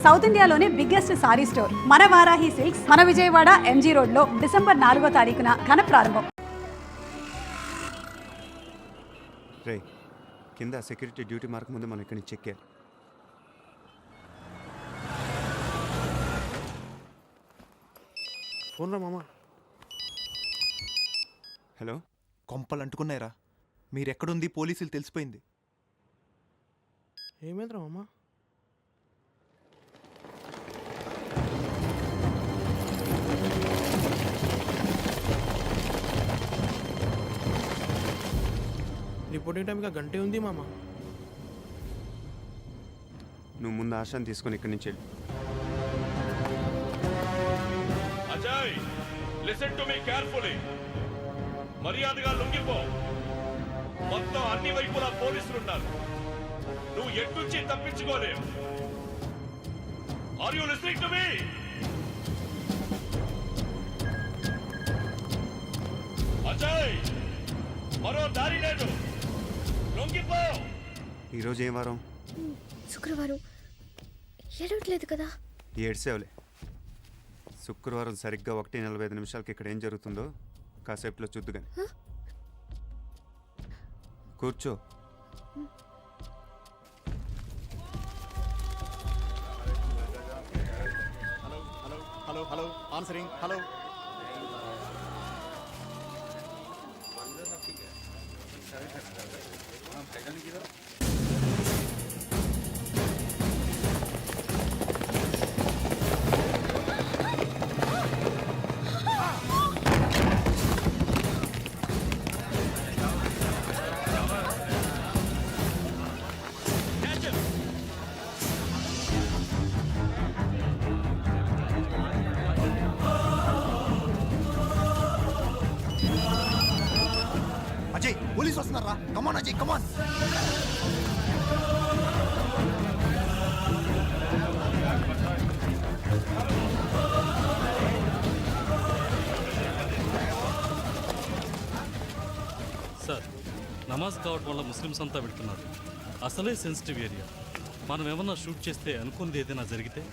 South ఇండియాలోనే biggest sorry store మన Varahi silks మన విజయవాడ ఎంజీ రోడ్ లో డిసెంబర్ 4వ తారీఖున ఘన ప్రారంభం. రే కింద సెక్యూరిటీ డ్యూటీ మార్క్ ముందు మనం ఇక్కడి నుంచి చెక్ చేయాలి. ఫోన్ రా మామా. హలో, కొంపలు అంటుకున్నాయిరా. మీరెక్కడుంది పోలీసులు తెలిసిపోయింది. ఏమైందిరా మామా? రిపోర్టింగ్ టైంగా గంటే ఉంది మామ. నువ్వు ముందు ఆశాన్ని తీసుకొని ఇక్కడి నుంచి వెళ్ళి. Ajay, listen to me carefully. మర్యాదగా లొంగిపో. మొత్తం అన్ని వైపులా పోలీసులు ఉన్నారు. నువ్వు ఎట్నుంచి తప్పించుకోలేవు. Are you listening to me? Ajay, మరో దారి లేదు. లొంగిపో. ఈరోజు ఏం వారం? శుక్రవారం. ఏడవట్లేదు కదా? ఏడ్సేవలే. శుక్రవారం సరిగ్గా 1:45 ఇక్కడ ఏం జరుగుతుందో కాసేపులో చూద్దుగాని. కూర్చో. Hello hello hello hello answering. Hello Ajay, police వస్తున్నారా? కమాన్ అజయ్, కమాన్. సార్, నమాజ్ కావడం వల్ల ముస్లిమ్స్ అంతా వెళ్తున్నారు. అసలే సెన్సిటివ్ ఏరియా. మనం ఏమన్నా షూట్ చేస్తే అనుకుంది ఏదైనా జరిగితే?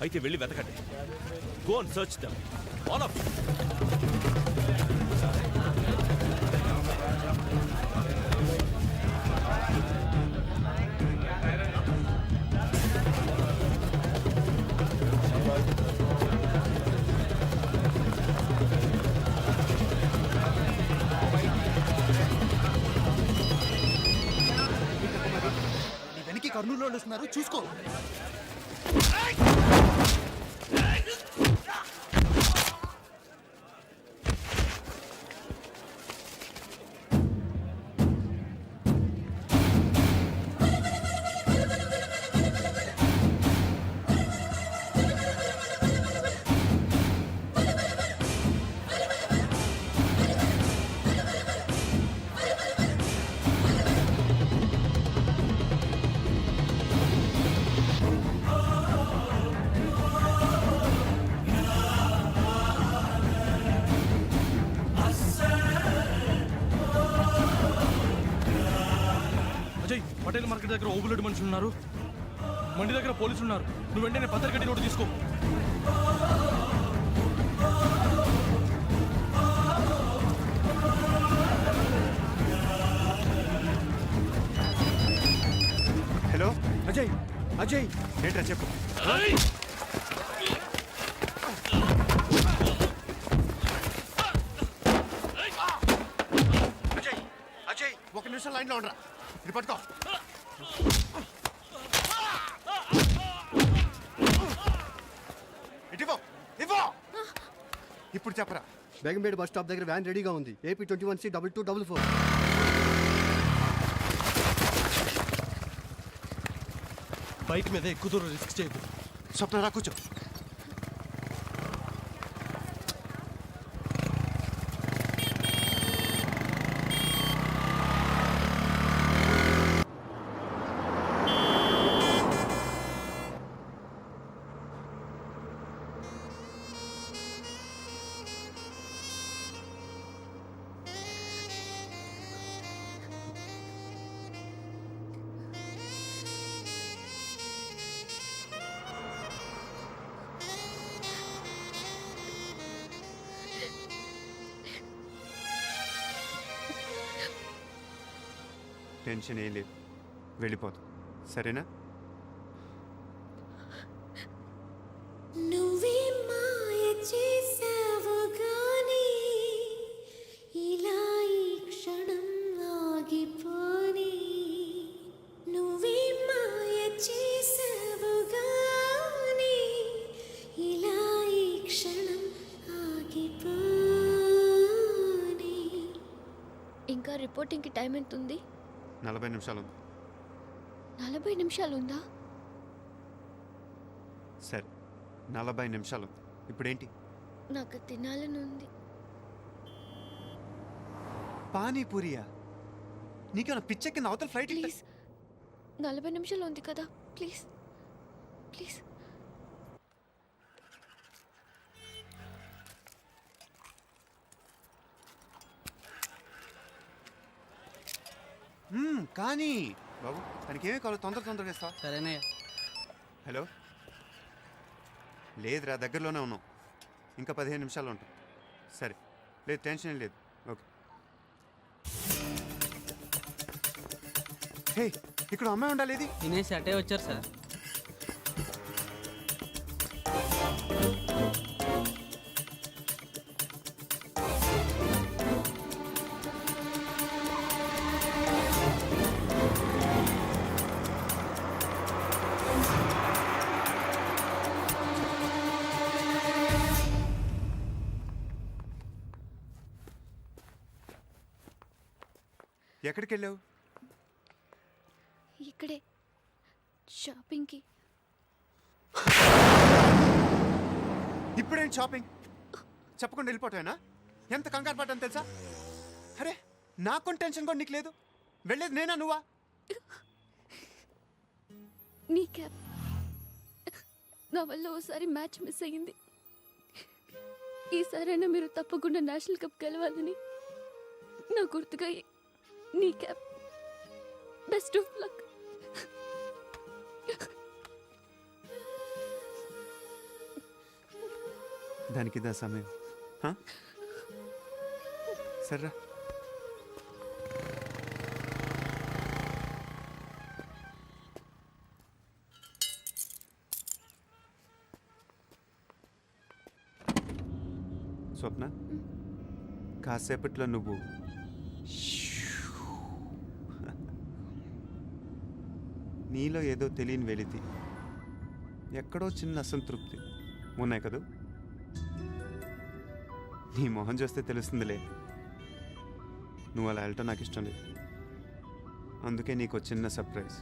అయితే వెళ్ళి వెతకండి. Go and search them all of you. నీ వెనక్కి కర్నూలు వస్తున్నారు, చూసుకో. అజయ్, పటేల్ మార్కెట్ దగ్గర ఓబులెడ్ మనుషులు ఉన్నారు. మండి దగ్గర పోలీసులు ఉన్నారు. నువ్వు వెంటనే పత్రికటి నోటు తీసుకో. హలో అజయ్, అజయ్, ఏంట్రా చెప్పు. అజయ్, అజయ్, 1 నిమిషం లైన్లో ఉండరా. ఇది పట్టుకో. ఇదిగో, ఇదిగో. ఇప్పుడు చెప్పరా. బేగంపేట బస్ స్టాప్ దగ్గర వ్యాన్ రెడీగా ఉంది. AP 21C 2244. బైక్ మీద ఎక్కువ దూరం రిస్క్ చేయదు. స్వప్నరా కూర్చో. టెన్షన్ ఏం లేదు, వెళ్ళిపోతాం, సరేనా? నువ్వే మాయ చేసావు గాని ఇలా ఈ క్షణం ఆగిపోని నువ్వే మాయ చేసావు గాని ఇలా ఈ క్షణం ఆగిపోని ఇంకా రిపోర్టింగ్కి టైం ఎంత ఉంది? 40 నిమిషాలు ఉంది. 40 నిమిషాలు ఉందా? సరే, 40 నిమిషాలు ఉంది. ఇప్పుడేంటి? నాకు తినాలని ఉంది. పానీపూరియా? నీకేమైనా పిచ్చెక్కింది? అవతల ఫ్లైట్ ప్లీజ్ 40 నిమిషాలు ఉంది కదా, ప్లీజ్ ప్లీజ్. కానీ బాబు, తనకేమీ కావాలి, తొందరగా ఇస్తావా? సరేనే. హలో, లేదురా, దగ్గరలోనే ఉన్నాం, ఇంకా 15 నిమిషాలు ఉంటాం. సరే, లేదు, టెన్షన్ ఏం లేదు. ఓకే. హే, ఇక్కడ అమ్మాయి ఉండాలి. ఇది తినేసి అటే వచ్చారు సార్. ఎక్కడికి వెళ్ళావు? ఇక్కడే షాపింగ్కి. ఇప్పుడేంటి షాపింగ్? చెప్పకుండా వెళ్ళిపోతావేనా? ఎంత కంగారు పడ్డాను తెలుసా? అరే, నాకు టెన్షన్ కూడా నీకు లేదు. వెళ్ళేది నేనా నువ్వా? నీ క్యాబ్ నా వల్ల ఓసారి మ్యాచ్ మిస్ అయ్యింది. ఈసారైనా మీరు తప్పకుండా నేషనల్ కప్ గెలవాలని నా గుర్తుగా నీ క్యాబ్. Best of luck. దానికి ఇదా సమయం? సర్రా. స్వప్న, కాసేపట్లో నువ్వు నీలో ఏదో తెలియని వెలితి, ఎక్కడో చిన్న అసంతృప్తి ఉన్నాయి కదూ? నీ మొహం చూస్తే తెలుస్తుందిలే. నువ్వు అలా వెళ్ళటం నాకు ఇష్టం లేదు. అందుకే నీకు చిన్న సర్ప్రైజ్.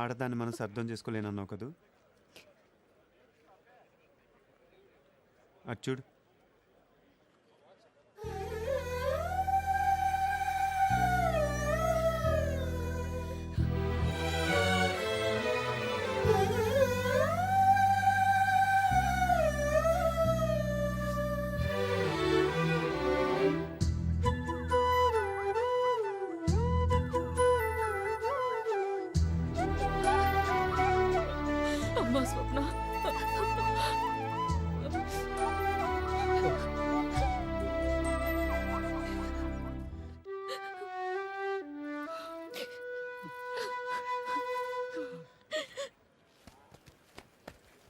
ఆడదాన్ని మనసు అర్థం చేసుకోలేనన్నావు కదూ? అది చూడు. అమ్మా స్వప్న,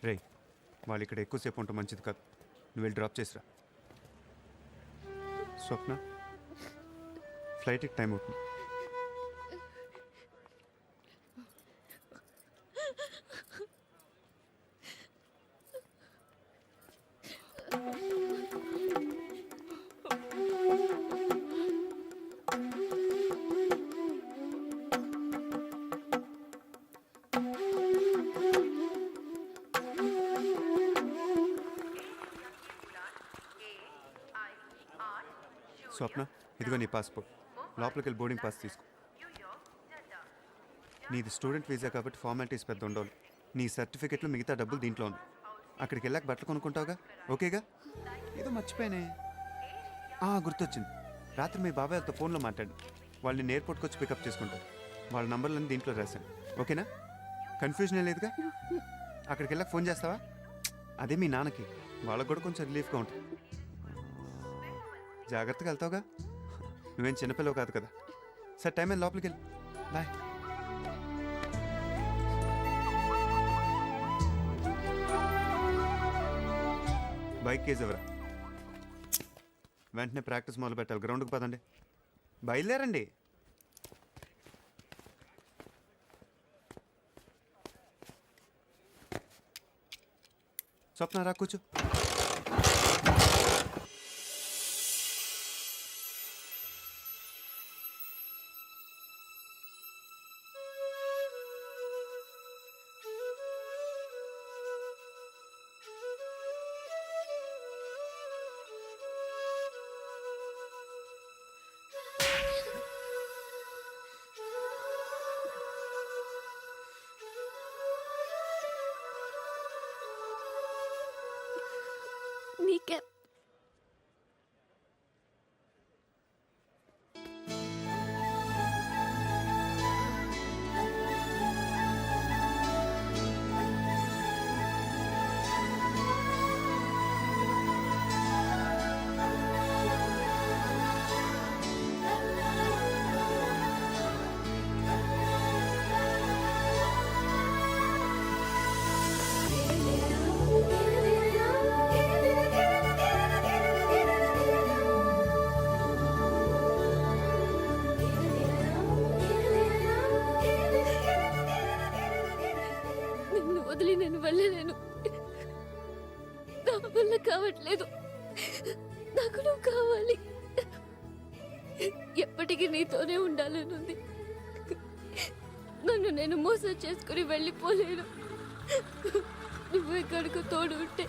రే, వాళ్ళు ఇక్కడ ఎక్కువసేపు ఉంటే మంచిది కాదు. నువ్వు వెళ్ళి డ్రాప్ చేసిరా. స్వప్న, ఫ్లైట్కి టైం అవుతుంది. స్వప్న, ఇదిగో నీ పాస్పోర్ట్. లోపలికి వెళ్ళి బోర్డింగ్ పాస్ తీసుకో. నీది స్టూడెంట్ వీసా కాబట్టి ఫార్మాలిటీస్ పెద్ద ఉండవు. నీ సర్టిఫికెట్లు మిగతా డబ్బులు దీంట్లో ఉంది. అక్కడికి వెళ్ళాక బట్టలు కొనుక్కుంటావుగా, ఓకేగా? ఏదో మర్చిపోయానే, గుర్తొచ్చింది. రాత్రి మీ బాబాయ్ వాళ్ళతో ఫోన్లో మాట్లాడి వాళ్ళని ఎయిర్పోర్ట్కి వచ్చి పికప్ చేసుకుంటారు. వాళ్ళ నంబర్లను దీంట్లో రాశాను, ఓకేనా? కన్ఫ్యూజన్ ఏం లేదుగా? అక్కడికి వెళ్ళాక ఫోన్ చేస్తావా? అదే మీ నాన్నకి, వాళ్ళకు కూడా కొంచెం రిలీఫ్గా ఉంటుంది. జాగ్రత్తగా వెళ్తావుగా. నువ్వేం చిన్నపిల్లవు కాదు కదా. సరే టైం అయింది, లోపలికి వెళ్ళి బాయ్. బైక్ కేజ్ ఎవరా? వెంటనే ప్రాక్టీస్ మొదలు పెట్టాలి. గ్రౌండ్కి పదండి, బయలుదేరండి. స్వప్న రా కూర్చో. నీ క్యాప్. నిన్ను వదిలి నేను వెళ్ళలేను. నా వల్ల కావట్లేదు. నాకు నువ్వు కావాలి. ఎప్పటికీ నీతోనే ఉండాలనుంది. నన్ను నేను మోసం చేసుకుని వెళ్ళిపోలేను. నువ్వు ఎక్కడికి తోడు ఉంటే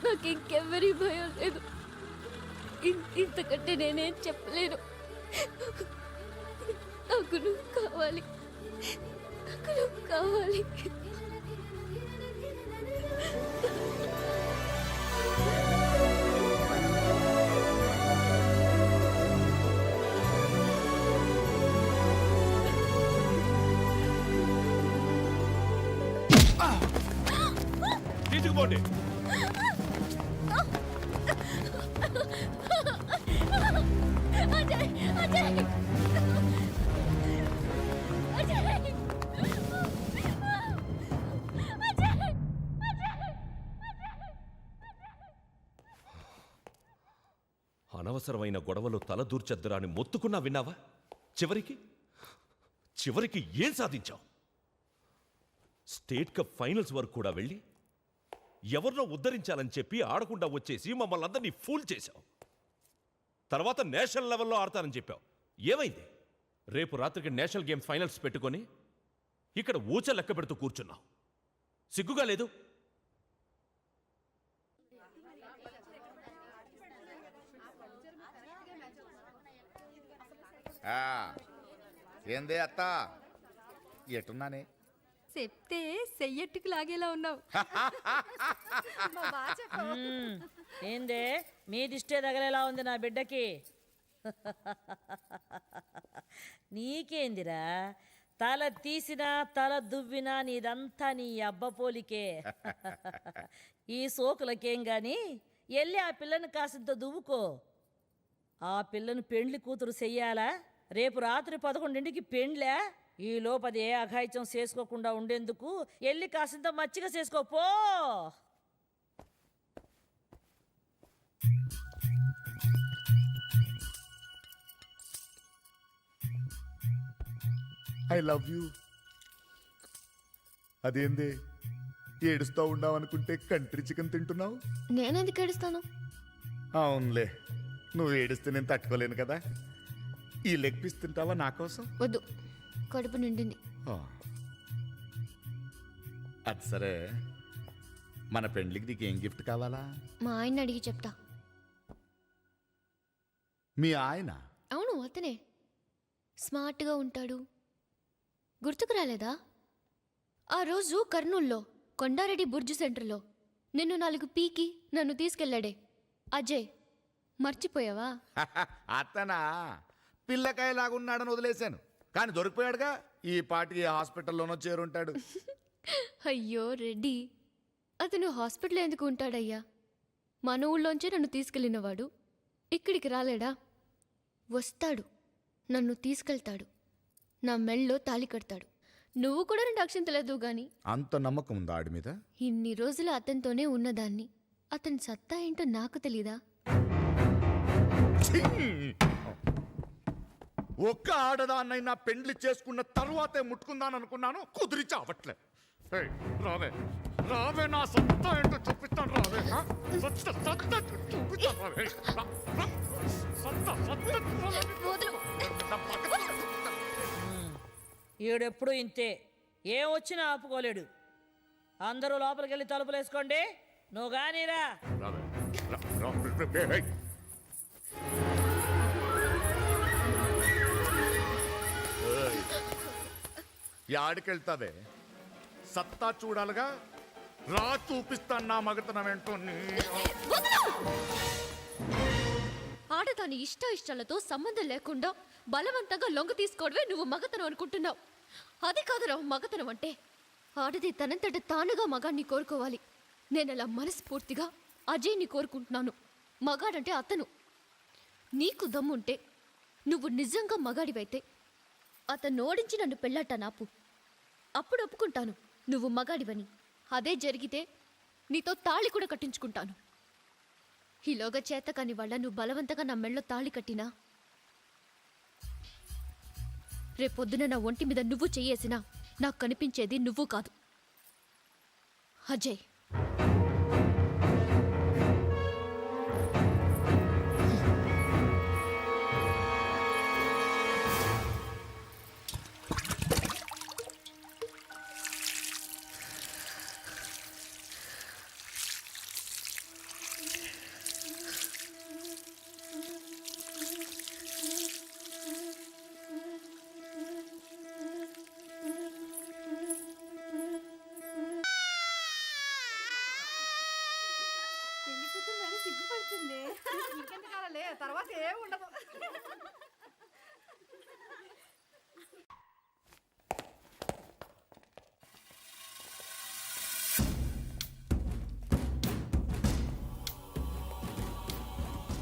నాకు ఇంకెవ్వరి భయం లేదు. ఇంతకంటే నేనేం చెప్పలేను. నాకు నువ్వు కావాలి. నాకు నువ్వు కావాలి. తీసుకుపోండి. అజయ్, అజయ్, అజయ్, అనవసరమైన గొడవలు తలదూర్చద్దురా అని మొత్తుకున్నా విన్నావా? చివరికి ఏం సాధించావు? స్టేట్ కప్ ఫైనల్స్ వరకు కూడా వెళ్ళి ఎవరినో ఉద్ధరించాలని చెప్పి ఆడకుండా వచ్చేసి మమ్మల్ని అందరినీ ఫూల్ చేశావు. తర్వాత నేషనల్ లెవెల్లో ఆడతానని చెప్పావు. ఏమైంది? రేపు రాత్రికి నేషనల్ గేమ్స్ ఫైనల్స్ పెట్టుకొని ఇక్కడ ఊచ లెక్క పెడుతూ కూర్చున్నావు. సిగ్గుగా లేదు? ఏందే అత్త ఎట్టున్నానే? చెప్తే చెయ్యట్టుకు లాగేలా ఉన్నావు. ఏందే మీ దిష్టే తగలేలా ఉంది నా బిడ్డకి? నీకేందిరా, తల తీసినా తల దువ్వినా నీదంతా నీ అబ్బ పోలికే. ఈ సోకులకేం గాని ఎల్లి ఆ పిల్లని కాసింత దువ్వుకో. ఆ పిల్లను పెండ్లి కూతురు చెయ్యాలా? రేపు రాత్రి 11ంటికి పెండ్లే. ఈ లోపది ఏ అఘాయిత్యం చేసుకోకుండా ఉండేందుకు ఎల్లి కాసింత మచ్చిగా చేసుకోపో. I love you. అదేందే ఏడుస్తూ ఉండావనుకుంటే కంట్రీ చికెన్ తింటున్నావు? నేనెందుకు ఏడుస్తాను? అవునులే, నువ్వు ఏడిస్తే నేను తట్టుకోలేను కదా. ఈ లెగ్ పీస్ తింటావా నా కోసం? వద్దు, కడుపు నిండింది. అది సరే, మన పెండ్లికి నీకు ఏం గిఫ్ట్ కావాలా? మా ఆయన అడిగి చెప్తా. మీ ఆయన? అవును, అతనే. స్మార్ట్గా ఉంటాడు. గుర్తుకు రాలేదా? ఆ రోజు కర్నూల్లో కొండారెడ్డి బుర్జ్ సెంటర్లో నిన్ను 4 పీకి నన్ను తీసుకెళ్ళాడే అజయ్. మర్చిపోయావా? అతనా? పిల్లకాయలాగున్నాడని వదిలేశాను, కానీ దొరికిపోయాడుగా. ఈ పాటికి హాస్పిటల్లోనో చేరుంటాడు. అయ్యో రెడ్డి, అతను హాస్పిటల్ ఎందుకు ఉంటాడయ్యా? మన ఊళ్ళోంచే నన్ను తీసుకెళ్ళినవాడు. ఇక్కడికి రాలేడా? వస్తాడు, నన్ను తీసుకెళ్తాడు, నా మెళ్ళో తాళి కడతాడు. నువ్వు కూడా 2 అక్షింతలేదు గాని. అంత నమ్మకం ఉందా ఆడి మీద? ఇన్ని రోజులు అతనితోనే ఉన్నదాన్ని. అతని సత్తా ఏంటో నాకు తెలీదా? ఛీ! ఒక్క ఆడదాన్నైనా పెండ్లి చేసుకున్న తరువాతే ముట్టుకుందాను అనుకున్నాను, కుదిరి చావట్లే. ఏయ్, రావే రావే, నా సత్తా ఏంటో చూపిస్తాను, రావే. ఆ? సత్తా చూపిస్తాను, రావే. రా, రా. సత్తా నా పక్కన చూపిస్తా. ఈడెప్పుడు ఇంతే, ఏం వచ్చినా ఆపుకోలేడు. అందరూ లోపలికి వెళ్ళి తలుపులు వేసుకోండి. నువ్వు గానీరా. రావే. రా, రా, ఏయ్. ఏయ్, యాడికెళ్తావే? సత్తా చూడాలిగా, రా చూపిస్తాను నా మగతనం ఏంటో. ఆడదాని ఇష్టాలతో సంబంధం లేకుండా బలవంతంగా లొంగ తీసుకోవడమే నువ్వు మగతనం అనుకుంటున్నావు. అది కాదురా మగతనం అంటే. ఆడది తనంతట తానుగా మగాన్ని కోరుకోవాలి. నేను అలా మనస్ఫూర్తిగా అజయ్ని కోరుకుంటున్నాను. మగాడంటే అతను. నీకు దమ్ముంటే, నువ్వు నిజంగా మగాడివైతే అతను ఓడించి నన్ను పెళ్ళాట నాపు. అప్పుడు ఒప్పుకుంటాను నువ్వు మగాడివని. అదే జరిగితే నీతో తాళి కూడా కట్టించుకుంటాను. ఈలోగా చేత కాని వాళ్ళ నువ్వు బలవంతంగా నా మెళ్ళో తాళి కట్టినా, రేపొద్దున నా ఒంటి మీద నువ్వు చెయ్యేసినా నాకు కనిపించేది నువ్వు కాదు, అజయ్. సిగ్గుపడుతుంది. ఇంకెంతకాలే, తర్వాత ఏం ఉండదు.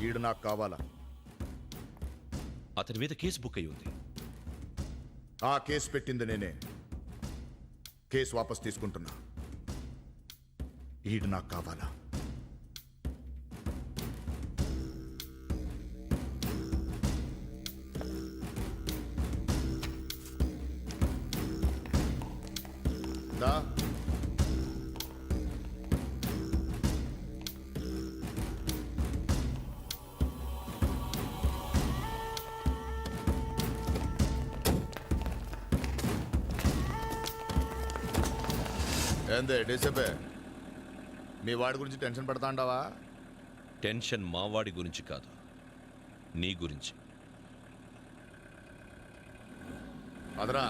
ఈడు నాకు కావాలా? అతని మీద కేసు బుక్ అయి ఉంది. ఆ కేసు పెట్టింది నేనే. కేసు వాపస్ తీసుకుంటున్నా. ఈడు నాకు కావాలా? దా. ఏందే డీసీపీ, మీ వాడి గురించి టెన్షన్ పడతా అంటావా? టెన్షన్ మావాడి గురించి కాదు, నీ గురించి. అదరా.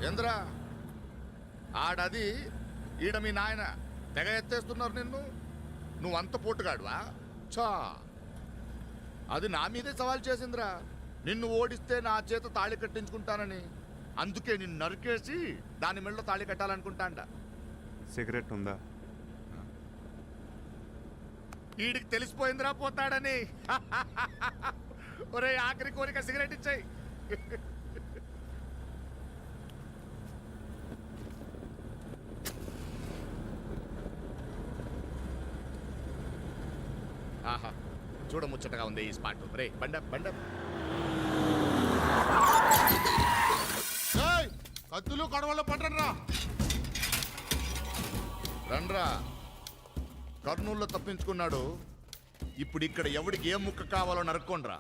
ఏంద్రా ఆడది, ఈడ మీ నాయన తెగ ఎత్తేస్తున్నారు నిన్ను. నువ్వంత పోటుగాడువా? చా, అది నా మీదే సవాల్ చేసిందిరా. నిన్ను ఓడిస్తే నా చేత తాళి కట్టించుకుంటానని. అందుకే నిన్ను నరికేసి దాని మెళ్ళలో తాళి కట్టాలనుకుంటాండ. సిగరెట్ ఉందా? వీడికి తెలిసిపోయిందిరా పోతాడని. ఒరే, ఆఖరి కోరిక సిగరెట్ ఇచ్చాయి. ఆహా, చూడ ముచ్చటగా ఉంది ఈ స్పాట్. రే బండ బండ. కత్తులు కడవల్లో పట్టరా. రండ్రా. కర్నూలులో తప్పించుకున్నాడు. ఇప్పుడు ఇక్కడ ఎవడికి ఏ ముక్క కావాలో నరుక్కోండ్రా.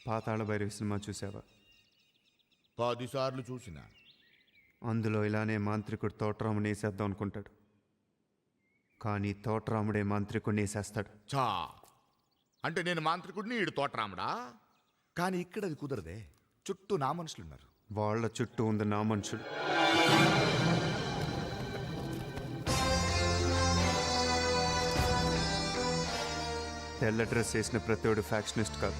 పాతాళ భైరవి సినిమా చూసావా? 10 సార్లు చూసిన. అందులో ఇలానే మాంత్రికుడు తోటరాముని వేసేద్దాం అనుకుంటాడు. కానీ తోటరాముడే మాంత్రికుడిని వేసేస్తాడు. చా, అంటే నేను మాంత్రికుడిని, ఈడు తోటరాముడా? కానీ ఇక్కడ అది కుదరదే. చుట్టూ నా మనుషులున్నారు. వాళ్ళ చుట్టూ ఉంది నా మనుషులు. తెల్ల డ్రెస్ వేసిన ప్రతివాడు ఫ్యాక్షనిస్ట్ కాదు.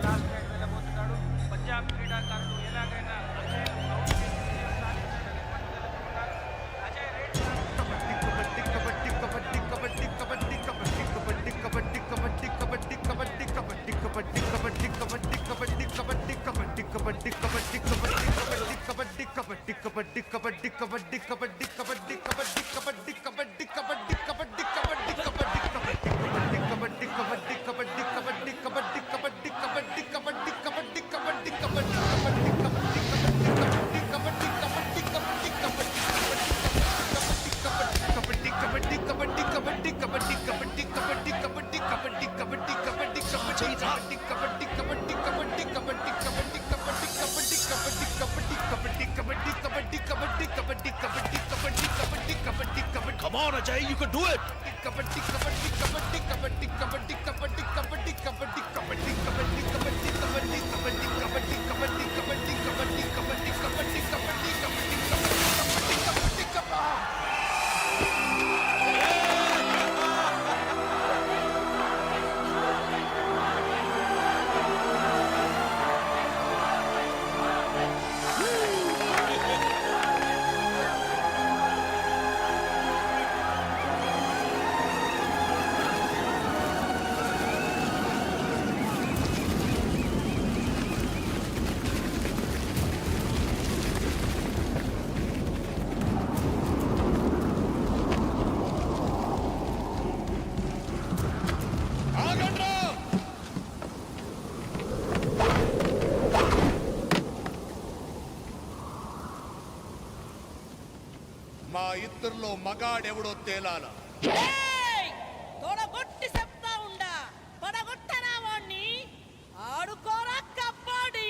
Come on, Ajay, you can do it. మా ఇద్దరిలో మగాడెవడో తేలాల. తొడగొట్టి చెప్తా ఉండా పడగొట్టనా వాణ్ణి ఆడుకోరా కబడ్డీ.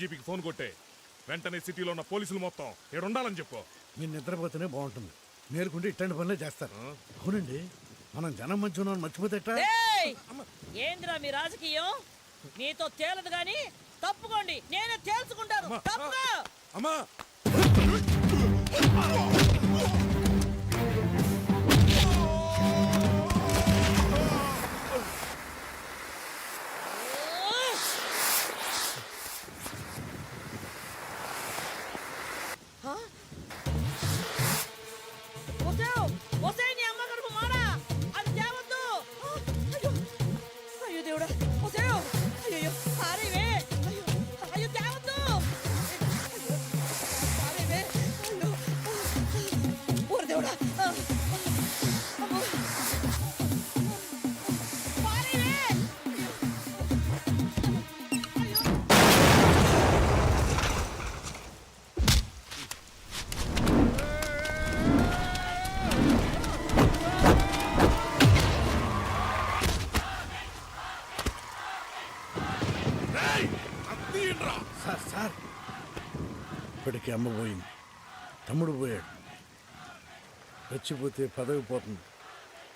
డీజీపీకి ఫోన్ కొట్టే వెంటనే సిటీలో ఉన్న పోలీసులు మొత్తం ఇక్కడ ఉండాలని చెప్పు. మీరు నిద్రపోతేనే బాగుంటుంది. మేలుకుంటే ఇట్లాంటి పనులే చేస్తారు. అవునండి, మనం జనం మంచి ఉన్నాం మర్చిపోతే ఎట్లా? ఏయ్! ఏందిరా మీ రాజకీయం? మీతో తేలదు గాని తప్పుకోండి, నేనే తేల్చుకుంటాను. తప్పుకో. అమ్మా నీ అమ్మ కడుపు మాడా, అది తేవద్దు. అయ్యో అయ్యో దేవుడా, అయ్యో అయ్యో సారీవే, అయ్యో అయ్యో తేవద్దు. అయ్యో సారీవే, అయ్యో ఓరి దేవుడా, అమ్మో సారీవే. సార్ సార్, ఇప్పటికి అమ్మ పోయింది, తమ్ముడు పోయాడు. చచ్చిపోతే పదవి పోతుంది.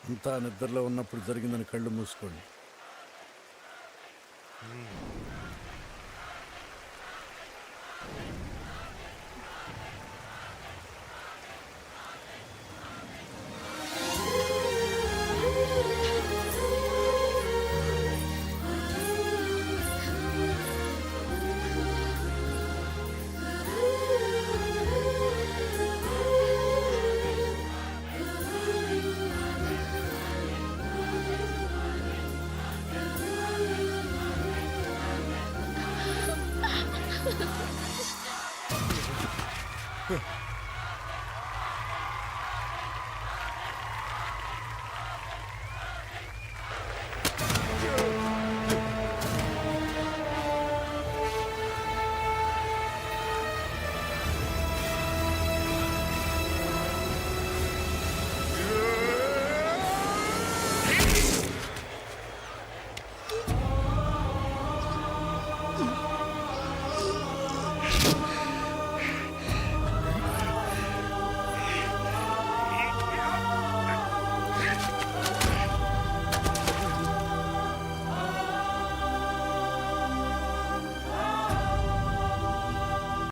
అంతా నిద్రలో ఉన్నప్పుడు జరిగిందని కళ్ళు మూసుకోండి. Huh.